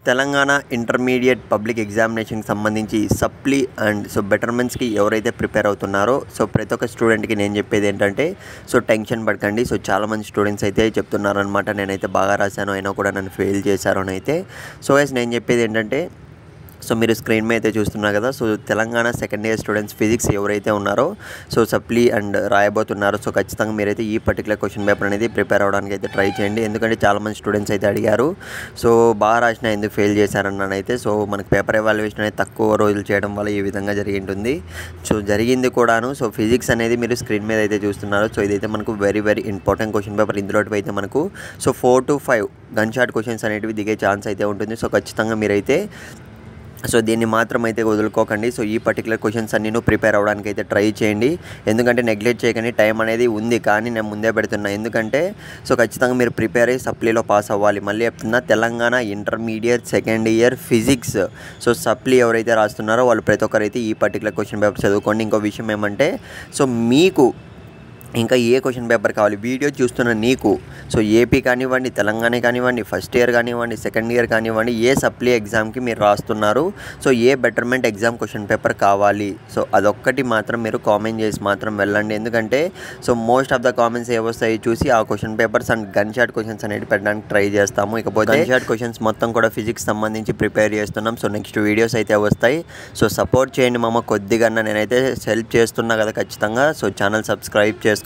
Telangana intermediate public ఎగ్జామినేషన్కి సంబంధించి supply and బెటర్మెంట్స్కి ఎవరైతే prepare అవుతున్నారో ప్రతి ఒక్క స్టూడెంట్కి నేను చెప్పేది ఏంటంటే టెన్షన్ పడకండి. చాలామంది స్టూడెంట్స్ అయితే చెప్తున్నారనమాట, నేనైతే బాగా రాశాను అయినా కూడా నన్ను ఫెయిల్ చేశారు అని అయితే. నేను చెప్పేది ఏంటంటే మీరు స్క్రీన్ మీద అయితే చూస్తున్నారు కదా. Telangana second year students physics ఎవరైతే ఉన్నారో సప్లీ అండ్ రాయబోతున్నారో ఖచ్చితంగా మీరైతే ఈ పర్టికులర్ క్వశ్చన్ పేపర్ అనేది ప్రిపేర్ అవ్వడానికి అయితే ట్రై చేయండి. ఎందుకంటే చాలామంది స్టూడెంట్స్ అయితే అడిగారు బాగా రాసిన ఎందుకు ఫెయిల్ చేశారన్నాను అయితే. మనకి పేపర్ ఎవాల్యుయేషన్ అనేది తక్కువ రోజులు చేయడం వల్ల ఈ విధంగా జరిగి ఉంటుంది. జరిగింది కూడాను. ఫిజిక్స్ అనేది మీరు స్క్రీన్ మీద అయితే చూస్తున్నారు. ఇదైతే మనకు very very important question paper. ఇందులో అయితే మనకు 4 to 5 గన్ షాట్ క్వశ్చన్స్ అనేటివి దిగే ఛాన్స్ అయితే ఉంటుంది. ఖచ్చితంగా మీరైతే దీన్ని మాత్రం అయితే వదులుకోకండి. ఈ పర్టికులర్ క్వశ్చన్స్ అన్నీ ప్రిపేర్ అవ్వడానికి అయితే ట్రై చేయండి. ఎందుకంటే నెగ్లెక్ట్ చేయకండి. టైం అనేది ఉంది కానీ నేను ముందే పెడుతున్నా. ఎందుకంటే ఖచ్చితంగా మీరు ప్రిపేర్ అయ్యి సప్లీలో పాస్ అవ్వాలి. మళ్ళీ చెప్తున్నా, Telangana intermediate second year physics supply ఎవరైతే రాస్తున్నారో వాళ్ళు ప్రతి ఒక్కరైతే ఈ పర్టికులర్ క్వశ్చన్ పేపర్ చదువుకోండి. ఇంకో విషయం ఏమంటే మీకు ఇంకా ఏ క్వశ్చన్ పేపర్ కావాలి వీడియో చూస్తున్న నీకు ఏపీ కానివ్వండి, తెలంగాణ కానివ్వండి, ఫస్ట్ ఇయర్ కానివ్వండి, సెకండ్ ఇయర్ కానివ్వండి, ఏ సప్లీ ఎగ్జామ్కి మీరు రాస్తున్నారు ఏ బెటర్మెంట్ ఎగ్జామ్ క్వశ్చన్ పేపర్ కావాలి అదొక్కటి మాత్రం మీరు కామెంట్ చేసి మాత్రం వెళ్ళండి. ఎందుకంటే మోస్ట్ ఆఫ్ ద కామెంట్స్ ఏవొస్తాయి చూసి ఆ question papers and gun shot questions అనేది పెట్టడానికి ట్రై చేస్తాము. ఇకపోతే గన్ షాట్ క్వశ్చన్స్ మొత్తం కూడా ఫిజిక్స్ సంబంధించి ప్రిపేర్ చేస్తున్నాం. నెక్స్ట్ వీడియోస్ అయితే వస్తాయి. సపోర్ట్ చేయండి మామ కొద్దిగా. నేనైతే హెల్ప్ చేస్తున్నా కదా ఖచ్చితంగా. ఛానల్ సబ్స్క్రైబ్ చేసుకో.